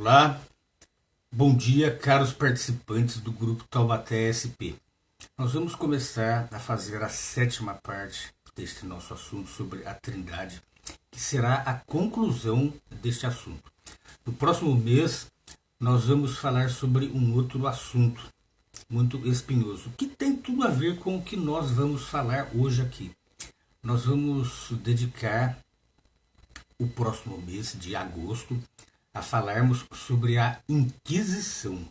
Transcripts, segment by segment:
Olá, bom dia, caros participantes do grupo Taubaté SP. Nós vamos começar a fazer a sétima parte deste nosso assunto sobre a Trindade, que será a conclusão deste assunto. No próximo mês, nós vamos falar sobre um outro assunto muito espinhoso, que tem tudo a ver com o que nós vamos falar hoje aqui. Nós vamos dedicar o próximo mês de agosto a falarmos sobre a Inquisição. O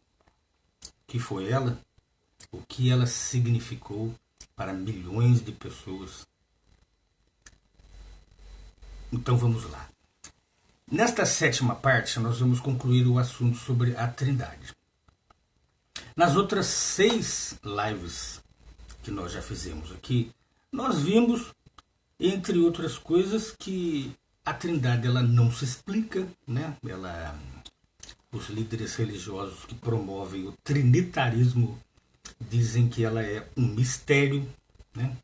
que foi ela? O que ela significou para milhões de pessoas? Então vamos lá. Nesta sétima parte, nós vamos concluir o assunto sobre a Trindade. Nas outras 6 lives que nós já fizemos aqui, nós vimos, entre outras coisas, que a Trindade ela não se explica, né? Os líderes religiosos que promovem o trinitarismo dizem que ela é um mistério, né?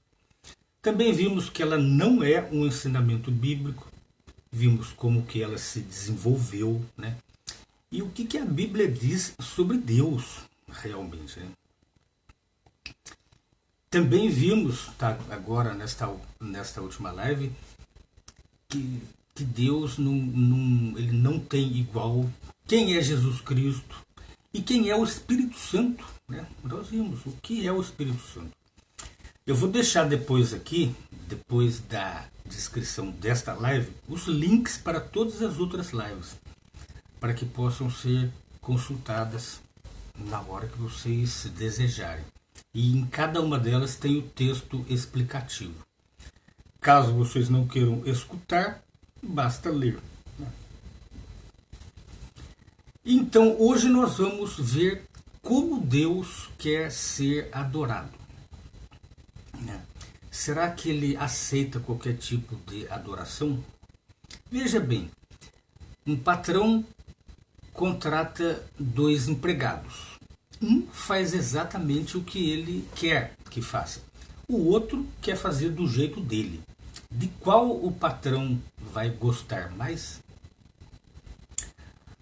Também vimos que ela não é um ensinamento bíblico, vimos como que ela se desenvolveu, né? E o que a Bíblia diz sobre Deus, realmente, né? Também vimos, tá, agora nesta última live, que Deus ele não tem igual. Quem é Jesus Cristo e quem é o Espírito Santo, né? Nós vimos o que é o Espírito Santo. Eu vou deixar depois aqui, depois da descrição desta live, os links para todas as outras lives, para que possam ser consultadas na hora que vocês desejarem. E em cada uma delas tem o texto explicativo. Caso vocês não queiram escutar, basta ler. Então, hoje nós vamos ver como Deus quer ser adorado. Será que ele aceita qualquer tipo de adoração? Veja bem, um patrão contrata 2 empregados. Um faz exatamente o que ele quer que faça. O outro quer fazer do jeito dele. De qual o patrão vai gostar mais?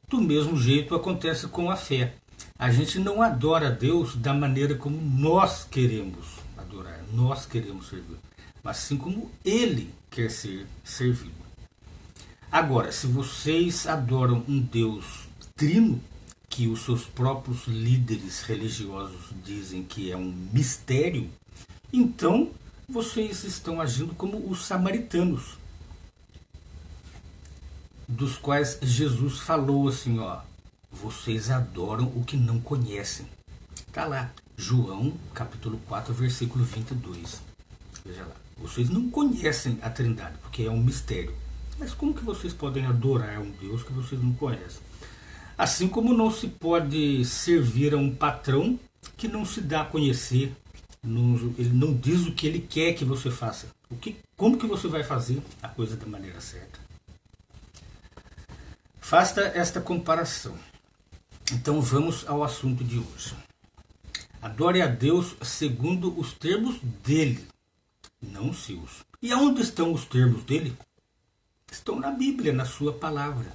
Do mesmo jeito acontece com a fé. A gente não adora a Deus da maneira como nós queremos adorar, nós queremos servir, mas sim como Ele quer ser servido. Agora, se vocês adoram um Deus trino, que os seus próprios líderes religiosos dizem que é um mistério, então vocês estão agindo como os samaritanos, dos quais Jesus falou assim, ó, vocês adoram o que não conhecem. Está lá, João capítulo 4, versículo 22. Veja lá, vocês não conhecem a Trindade, porque é um mistério. Mas como que vocês podem adorar um Deus que vocês não conhecem? Assim como não se pode servir a um patrão que não se dá a conhecer, ele não diz o que ele quer que você faça. Como que você vai fazer a coisa da maneira certa? Faça esta comparação. Então vamos ao assunto de hoje. Adore a Deus segundo os termos dele, não os seus. E aonde estão os termos dele? Estão na Bíblia, na sua palavra.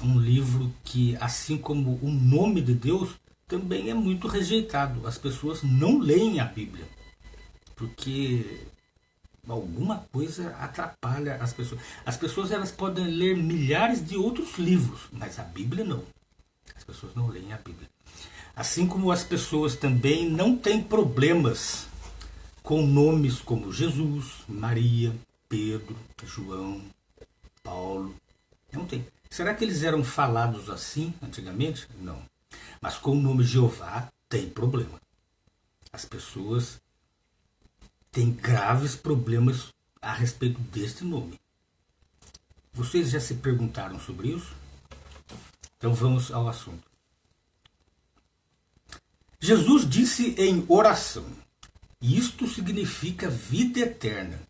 Um livro que, assim como o nome de Deus, também é muito rejeitado. As pessoas não leem a Bíblia, porque alguma coisa atrapalha as pessoas. As pessoas elas podem ler milhares de outros livros, mas a Bíblia não. As pessoas não leem a Bíblia. Assim como as pessoas também não têm problemas com nomes como Jesus, Maria, Pedro, João, Paulo. Não tem. Será que eles eram falados assim antigamente? Não. Mas com o nome Jeová tem problema. As pessoas têm graves problemas a respeito deste nome. Vocês já se perguntaram sobre isso? Então vamos ao assunto. Jesus disse em oração, e isto significa vida eterna,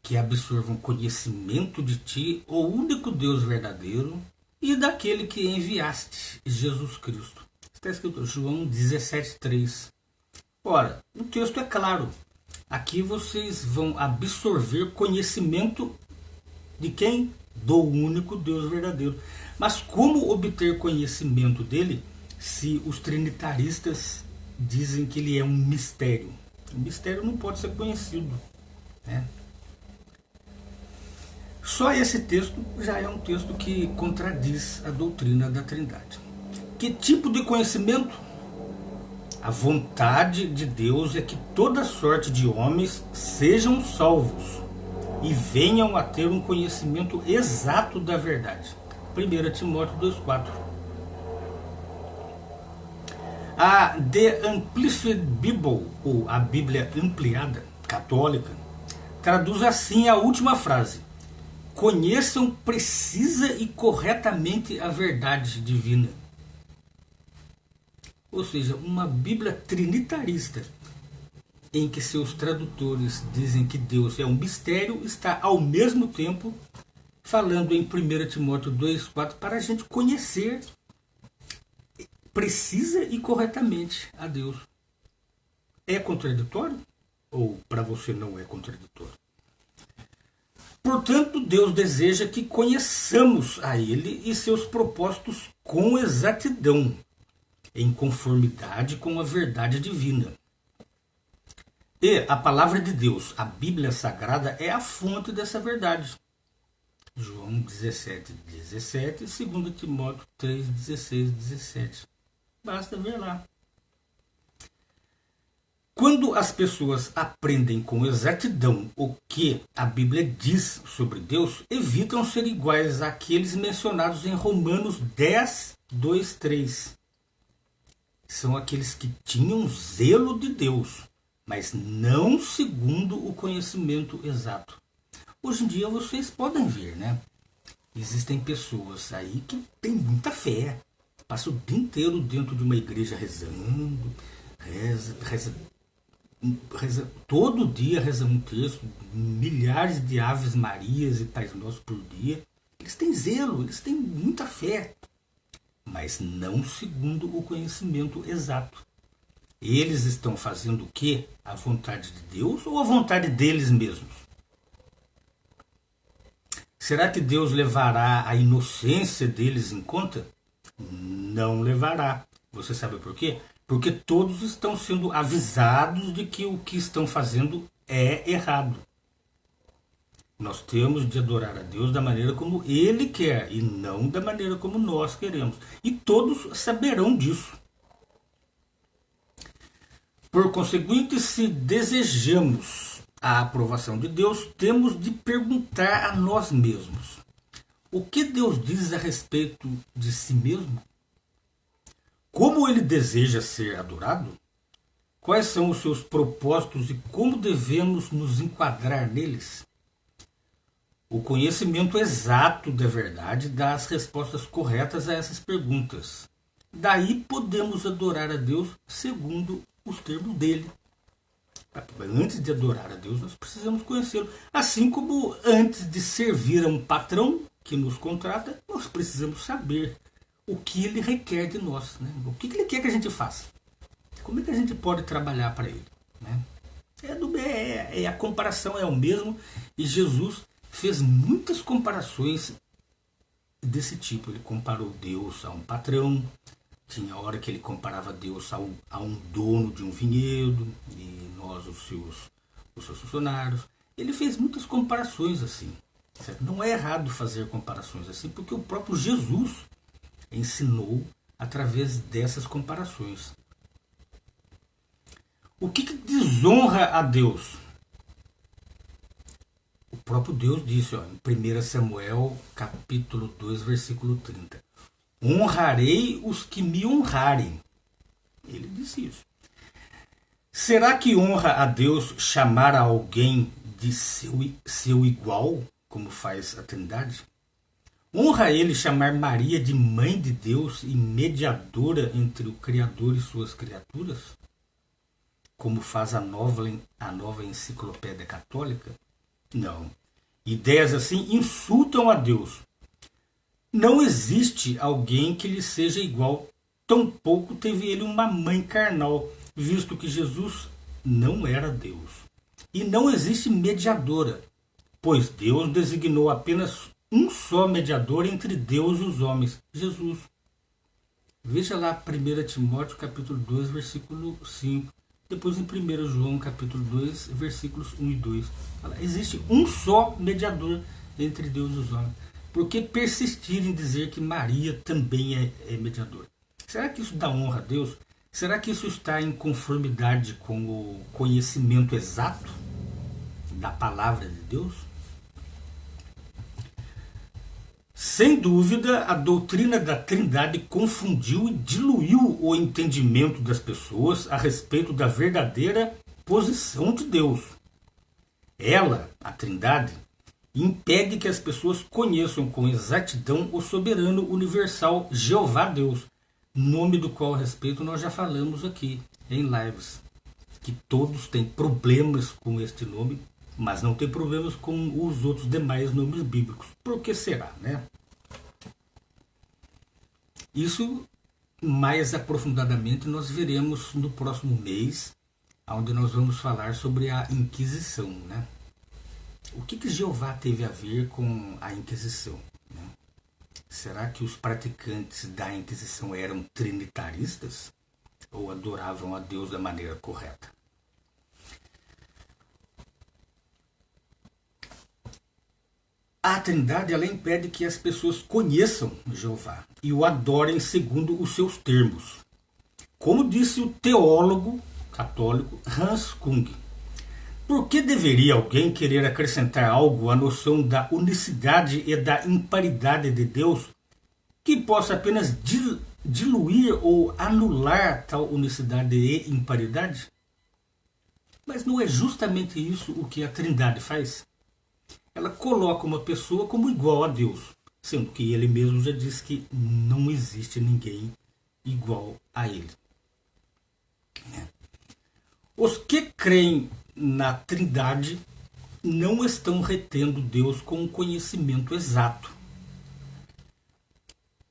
que absorvam conhecimento de ti, o único Deus verdadeiro, e daquele que enviaste, Jesus Cristo. Está escrito João 17,3. Ora, o texto é claro. Aqui vocês vão absorver conhecimento de quem? do único Deus verdadeiro. Mas como obter conhecimento dele se os trinitaristas dizem que ele é um mistério? O mistério não pode ser conhecido, né? Só esse texto já é um texto que contradiz a doutrina da Trindade. Que tipo de conhecimento? A vontade de Deus é que toda sorte de homens sejam salvos e venham a ter um conhecimento exato da verdade. 1 Timóteo 2,4. A The Amplified Bible, ou a Bíblia Ampliada Católica, traduz assim a última frase: conheçam precisa e corretamente a verdade divina. Ou seja, uma Bíblia trinitarista, em que seus tradutores dizem que Deus é um mistério, está ao mesmo tempo falando em 1 Timóteo 2,4 para a gente conhecer precisa e corretamente a Deus. É contraditório? Ou para você não é contraditório? Portanto, Deus deseja que conheçamos a Ele e seus propósitos com exatidão, em conformidade com a verdade divina. E a palavra de Deus, a Bíblia Sagrada, é a fonte dessa verdade. João 17:17 e 2 Timóteo 3:16-17. Basta ver lá. Quando as pessoas aprendem com exatidão o que a Bíblia diz sobre Deus, evitam ser iguais àqueles mencionados em Romanos 10:2-3. São aqueles que tinham zelo de Deus, mas não segundo o conhecimento exato. Hoje em dia vocês podem ver, né? Existem pessoas aí que têm muita fé, passam o dia inteiro dentro de uma igreja rezando, todo dia reza um texto, milhares de Aves Marias e Pais Nossos por dia. Eles têm zelo, eles têm muita fé, mas não segundo o conhecimento exato. Eles estão fazendo o quê? A vontade de Deus ou a vontade deles mesmos? Será que Deus levará a inocência deles em conta? Não levará. Você sabe por quê? Porque todos estão sendo avisados de que o que estão fazendo é errado. Nós temos de adorar a Deus da maneira como Ele quer e não da maneira como nós queremos. E todos saberão disso. Por conseguinte, se desejamos a aprovação de Deus, temos de perguntar a nós mesmos: o que Deus diz a respeito de si mesmo? Como Ele deseja ser adorado? Quais são os seus propósitos e como devemos nos enquadrar neles? O conhecimento exato da verdade dá as respostas corretas a essas perguntas. Daí podemos adorar a Deus segundo os termos dele. Antes de adorar a Deus, nós precisamos conhecê-lo. Assim como antes de servir a um patrão que nos contrata, nós precisamos saber o que ele requer de nós, né? O que ele quer que a gente faça. Como é que a gente pode trabalhar para ele, né? A comparação é o mesmo, e Jesus fez muitas comparações desse tipo. Ele comparou Deus a um patrão, tinha hora que ele comparava Deus a um dono de um vinhedo, e nós, os seus funcionários. Ele fez muitas comparações assim. Certo? Não é errado fazer comparações assim, porque o próprio Jesus ensinou através dessas comparações. O que desonra a Deus? O próprio Deus disse, em 1 Samuel capítulo 2, versículo 30. Honrarei os que me honrarem. Ele disse isso. Será que honra a Deus chamar a alguém de seu igual, como faz a Trindade? Honra a ele chamar Maria de mãe de Deus e mediadora entre o Criador e suas criaturas? Como faz a nova enciclopédia católica? Não. Ideias assim insultam a Deus. Não existe alguém que lhe seja igual, tampouco teve ele uma mãe carnal, visto que Jesus não era Deus. E não existe mediadora, pois Deus designou apenas um só mediador entre Deus e os homens, Jesus. Veja lá 1 Timóteo capítulo 2, versículo 5. Depois em 1 João capítulo 2, versículos 1 e 2. Fala, existe um só mediador entre Deus e os homens. Por que persistir em dizer que Maria também é mediadora? Será que isso dá honra a Deus? Será que isso está em conformidade com o conhecimento exato da palavra de Deus? Sem dúvida, a doutrina da Trindade confundiu e diluiu o entendimento das pessoas a respeito da verdadeira posição de Deus. Ela, a Trindade, impede que as pessoas conheçam com exatidão o soberano universal Jeová Deus, nome do qual a respeito nós já falamos aqui em lives, que todos têm problemas com este nome, mas não tem problemas com os outros demais nomes bíblicos. Por que será, né? Isso mais aprofundadamente nós veremos no próximo mês, onde nós vamos falar sobre a Inquisição, né? O que Jeová teve a ver com a Inquisição, né? Será que os praticantes da Inquisição eram trinitaristas ou adoravam a Deus da maneira correta? A Trindade ela impede que as pessoas conheçam Jeová e o adorem segundo os seus termos. Como disse o teólogo católico Hans Kung, por que deveria alguém querer acrescentar algo à noção da unicidade e da imparidade de Deus que possa apenas diluir ou anular tal unicidade e imparidade? Mas não é justamente isso o que a Trindade faz? Ela coloca uma pessoa como igual a Deus, sendo que ele mesmo já disse que não existe ninguém igual a ele. Os que creem na Trindade não estão retendo Deus com um conhecimento exato.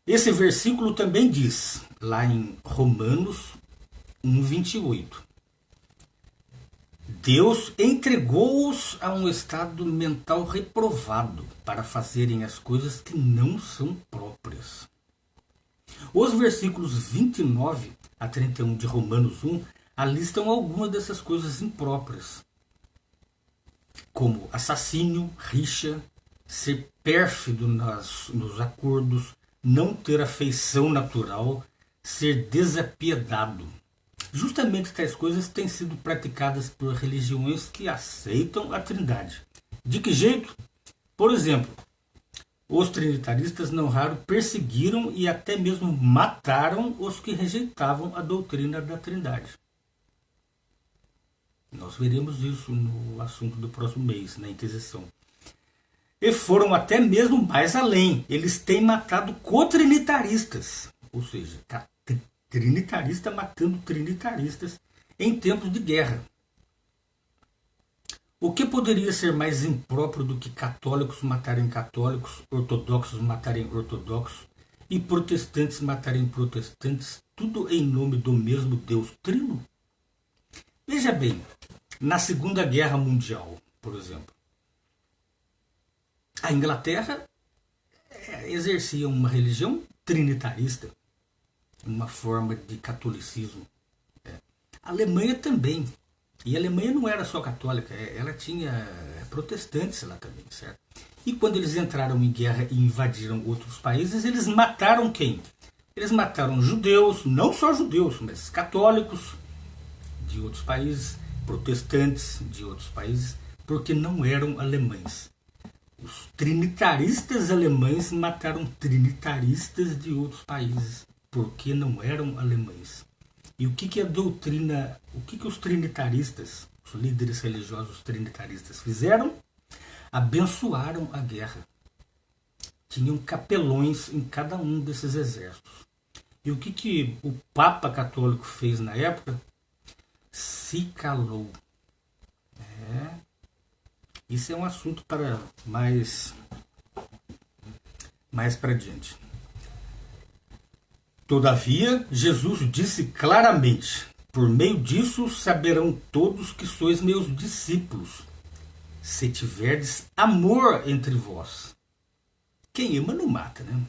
Esse versículo também diz, lá em Romanos 1:28, Deus entregou-os a um estado mental reprovado para fazerem as coisas que não são próprias. Os versículos 29 a 31 de Romanos 1 alistam algumas dessas coisas impróprias, como assassínio, rixa, ser pérfido nos acordos, não ter afeição natural, ser desapiedado. Justamente tais coisas têm sido praticadas por religiões que aceitam a Trindade. De que jeito? Por exemplo, os trinitaristas não raro perseguiram e até mesmo mataram os que rejeitavam a doutrina da Trindade. Nós veremos isso no assunto do próximo mês, na Inquisição. E foram até mesmo mais além. Eles têm matado cotrinitaristas, ou seja, trinitarista matando trinitaristas em tempos de guerra. O que poderia ser mais impróprio do que católicos matarem católicos, ortodoxos matarem ortodoxos e protestantes matarem protestantes, tudo em nome do mesmo Deus trino? Veja bem, na Segunda Guerra Mundial, por exemplo, a Inglaterra exercia uma religião trinitarista, uma forma de catolicismo. A Alemanha também. E a Alemanha não era só católica, ela tinha protestantes lá também, certo? E quando eles entraram em guerra e invadiram outros países, eles mataram quem? Eles mataram judeus, não só judeus, mas católicos de outros países, protestantes de outros países, porque não eram alemães. Os trinitaristas alemães mataram trinitaristas de outros países, porque não eram alemães. E o que a doutrina, o que os trinitaristas, os líderes religiosos trinitaristas fizeram? Abençoaram a guerra. Tinham capelões em cada um desses exércitos. E o que o Papa Católico fez na época? Se calou. Isso é um assunto para mais para diante. Todavia, Jesus disse claramente, por meio disso saberão todos que sois meus discípulos, se tiverdes amor entre vós. quem ama não mata, né?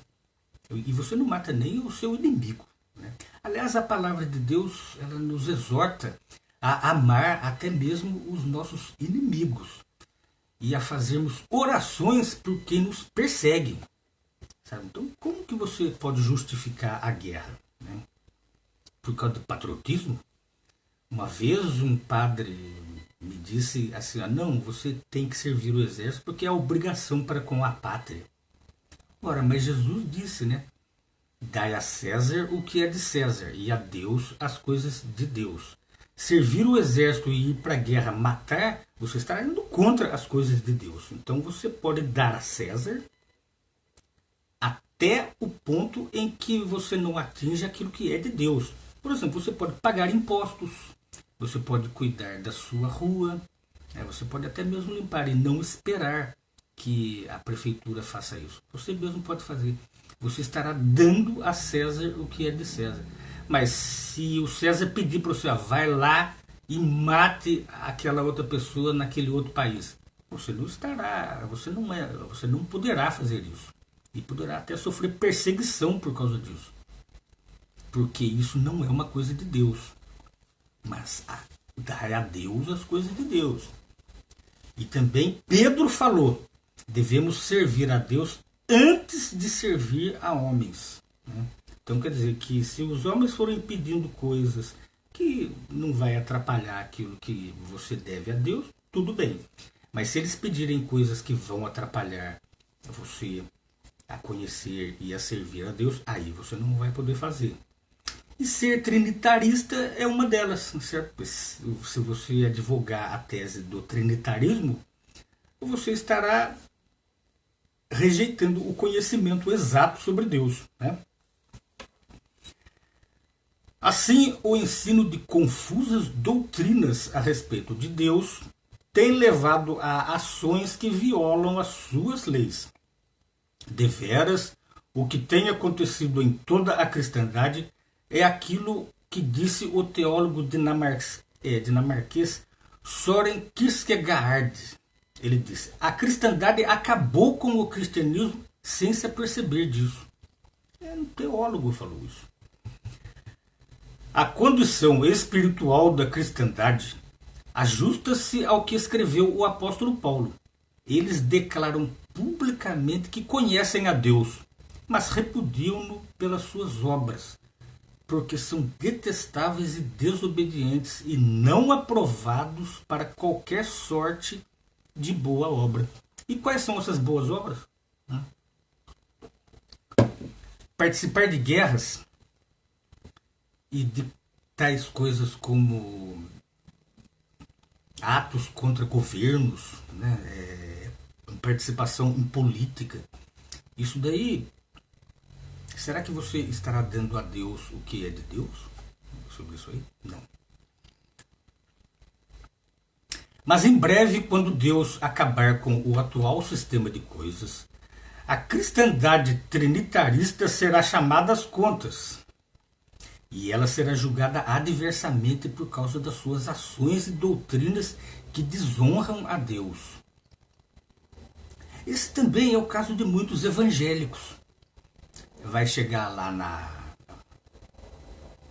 E você não mata nem o seu inimigo, né? Aliás, a palavra de Deus, ela nos exorta a amar até mesmo os nossos inimigos e a fazermos orações por quem nos persegue, sabe? Então, como que você pode justificar a guerra, né? Por causa do patriotismo? Uma vez um padre me disse assim, não, você tem que servir o exército porque é a obrigação para com a pátria. Ora, mas Jesus disse, né? Dai a César o que é de César e a Deus as coisas de Deus. Servir o exército e ir para a guerra matar, você está indo contra as coisas de Deus. Então você pode dar a César até o ponto em que você não atinja aquilo que é de Deus. Por exemplo, você pode pagar impostos, você pode cuidar da sua rua, você pode até mesmo limpar e não esperar que a prefeitura faça isso. Você mesmo pode fazer. Você estará dando a César o que é de César. Mas se o César pedir para você, vai lá e mate aquela outra pessoa naquele outro país, você não estará, você não poderá fazer isso. E poderá até sofrer perseguição por causa disso. Porque isso não é uma coisa de Deus. Mas dar a Deus as coisas de Deus. E também Pedro falou, devemos servir a Deus antes de servir a homens, né? Então quer dizer que se os homens forem pedindo coisas que não vai atrapalhar aquilo que você deve a Deus, tudo bem. Mas se eles pedirem coisas que vão atrapalhar você a conhecer e a servir a Deus, aí você não vai poder fazer. E ser trinitarista é uma delas, certo? Se você advogar a tese do trinitarismo, você estará rejeitando o conhecimento exato sobre Deus, né? Assim, o ensino de confusas doutrinas a respeito de Deus tem levado a ações que violam as suas leis. Deveras, o que tem acontecido em toda a cristandade é aquilo que disse o teólogo dinamarquês Søren Kierkegaard. Ele disse, a cristandade acabou com o cristianismo sem se aperceber disso. Um teólogo falou isso. A condição espiritual da cristandade ajusta-se ao que escreveu o apóstolo Paulo. Eles declaram publicamente que conhecem a Deus, mas repudiam-no pelas suas obras, porque são detestáveis e desobedientes e não aprovados para qualquer sorte de boa obra. E quais são essas boas obras? Participar de guerras e de tais coisas como atos contra governos, né? Participação em política. Isso daí, será que você estará dando a Deus o que é de Deus? Sobre isso aí? Não. Mas em breve, quando Deus acabar com o atual sistema de coisas, a cristandade trinitarista será chamada às contas. E ela será julgada adversamente por causa das suas ações e doutrinas que desonram a Deus. Esse também é o caso de muitos evangélicos. Vai chegar lá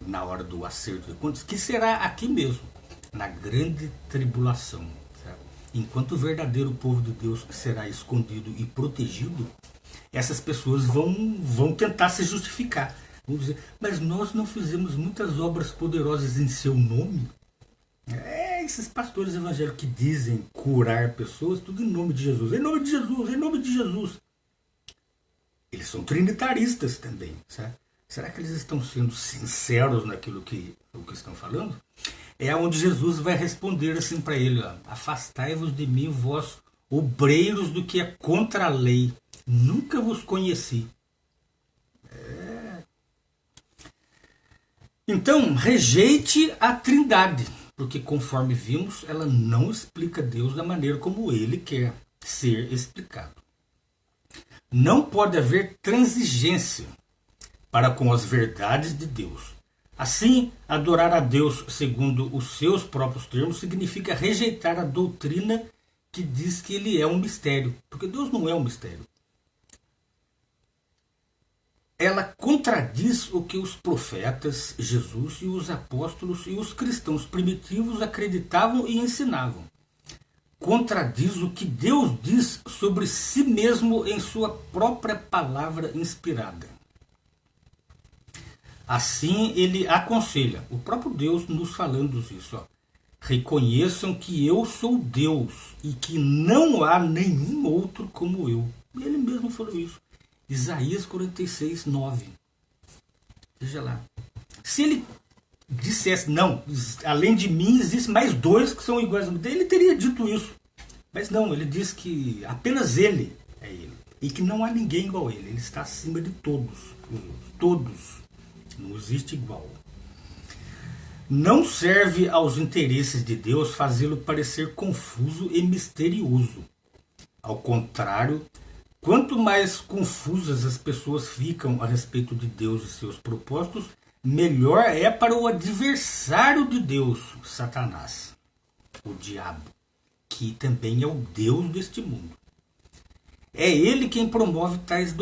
na hora do acerto de contas, que será aqui mesmo, na grande tribulação. Sabe? Enquanto o verdadeiro povo de Deus será escondido e protegido, essas pessoas vão tentar se justificar. Vão dizer, mas nós não fizemos muitas obras poderosas em seu nome? Esses pastores evangélicos que dizem curar pessoas, tudo em nome de Jesus. Em nome de Jesus, em nome de Jesus. Eles são trinitaristas também. Sabe? Será que eles estão sendo sinceros naquilo que estão falando? É onde Jesus vai responder assim para ele, afastai-vos de mim, vós obreiros do que é contra a lei. Nunca vos conheci. Então, rejeite a Trindade, porque conforme vimos, ela não explica Deus da maneira como ele quer ser explicado. Não pode haver transigência para com as verdades de Deus. Assim, adorar a Deus segundo os seus próprios termos significa rejeitar a doutrina que diz que ele é um mistério, porque Deus não é um mistério. ela contradiz o que os profetas, Jesus e os apóstolos e os cristãos primitivos acreditavam e ensinavam. Contradiz o que Deus diz sobre si mesmo em sua própria palavra inspirada. Assim ele aconselha, o próprio Deus nos falando isso, ó, reconheçam que eu sou Deus e que não há nenhum outro como eu. Ele mesmo falou isso. Isaías 46, 9. Veja lá. Se ele dissesse, não, além de mim existem mais dois que são iguais a mim, ele teria dito isso. Mas não, ele diz que apenas ele é ele. E que não há ninguém igual a ele. Ele está acima de todos. Todos. Não existe igual. Não serve aos interesses de Deus fazê-lo parecer confuso e misterioso. Ao contrário, quanto mais confusas as pessoas ficam a respeito de Deus e seus propósitos, melhor é para o adversário de Deus, Satanás, o diabo, que também é o Deus deste mundo. É ele quem promove tais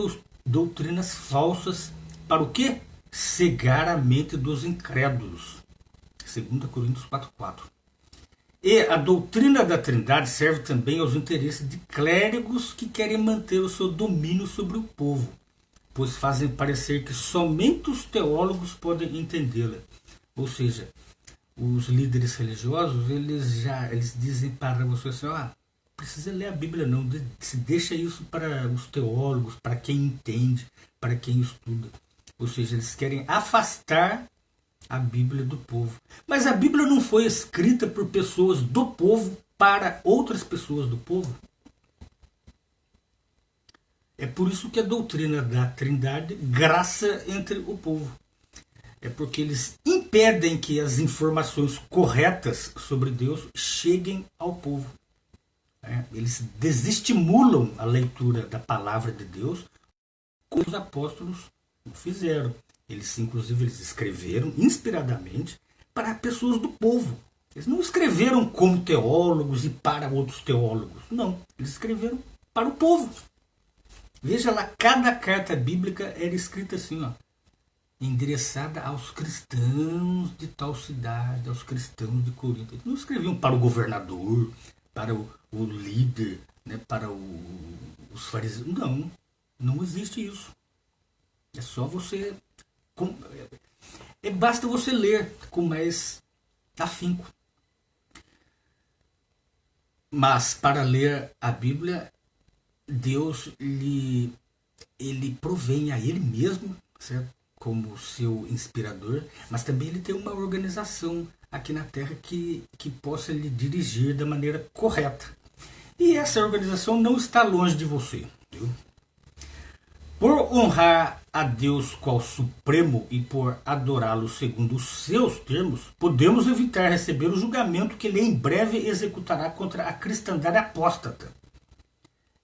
doutrinas falsas para o quê? Cegar a mente dos incrédulos. 2 Coríntios 4,4. E a doutrina da Trindade serve também aos interesses de clérigos que querem manter o seu domínio sobre o povo, pois fazem parecer que somente os teólogos podem entendê-la. Ou seja, os líderes religiosos, eles dizem para você assim, precisa ler a Bíblia não, se deixa isso para os teólogos, para quem entende, para quem estuda. Ou seja, eles querem afastar a Bíblia do povo. Mas a Bíblia não foi escrita por pessoas do povo para outras pessoas do povo. É por isso que a doutrina da Trindade graça entre o povo. É porque eles impedem que as informações corretas sobre Deus cheguem ao povo. Eles desestimulam a leitura da palavra de Deus, como os apóstolos fizeram. Inclusive, eles escreveram inspiradamente para pessoas do povo. Eles não escreveram como teólogos e para outros teólogos. Não, eles escreveram para o povo. Veja lá, cada carta bíblica era escrita assim, ó, endereçada aos cristãos de tal cidade, aos cristãos de Corinto. Eles não escreviam para o governador, para o líder, né, para os fariseus. Não, não existe isso. É só você... basta você ler com mais afinco. Mas para ler a Bíblia, Deus ele provém a ele mesmo, certo? Como seu inspirador, mas também ele tem uma organização aqui na Terra que possa lhe dirigir da maneira correta. E essa organização não está longe de você, viu? Por honrar a Deus qual supremo e por adorá-lo segundo os seus termos, podemos evitar receber o julgamento que ele em breve executará contra a cristandade apóstata.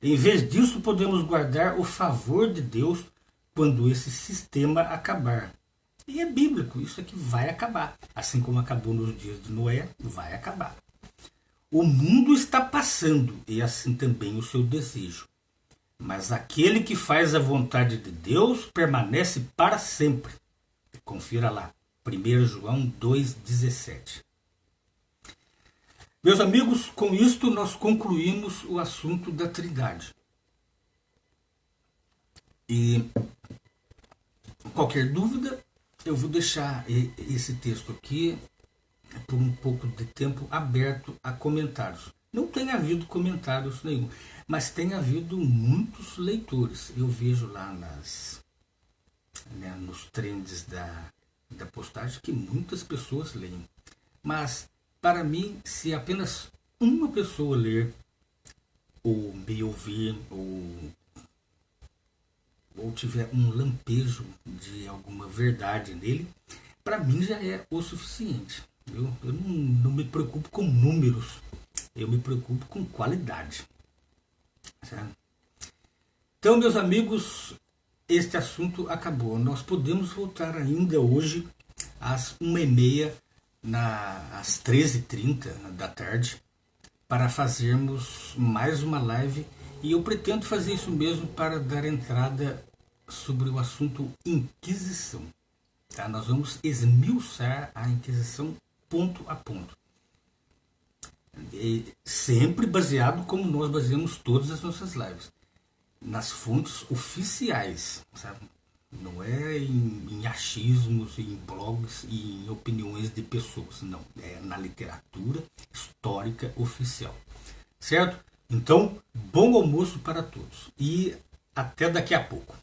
Em vez disso, podemos guardar o favor de Deus quando esse sistema acabar. E é bíblico, isso aqui vai acabar. Assim como acabou nos dias de Noé, vai acabar. O mundo está passando, e assim também o seu desejo. Mas aquele que faz a vontade de Deus permanece para sempre. Confira lá, 1 João 2,17. Meus amigos, com isto nós concluímos o assunto da Trindade. E qualquer dúvida, eu vou deixar esse texto aqui por um pouco de tempo aberto a comentários. Não tem havido comentários nenhum, mas tem havido muitos leitores. Eu vejo lá nos trends da postagem que muitas pessoas leem. Mas, para mim, se apenas uma pessoa ler, ou me ouvir, ou tiver um lampejo de alguma verdade nele, para mim já é o suficiente. Eu não me preocupo com números, eu me preocupo com qualidade. Certo? Então, meus amigos, este assunto acabou. Nós podemos voltar ainda hoje às 1h30, às 13h30 da tarde, para fazermos mais uma live. E eu pretendo fazer isso mesmo para dar entrada sobre o assunto Inquisição. Tá? Nós vamos esmiuçar a Inquisição ponto a ponto. E sempre baseado como nós baseamos todas as nossas lives, nas fontes oficiais, sabe? Não é em achismos, em blogs e em opiniões de pessoas, não. É na literatura histórica oficial. Certo? Então, bom almoço para todos e até daqui a pouco.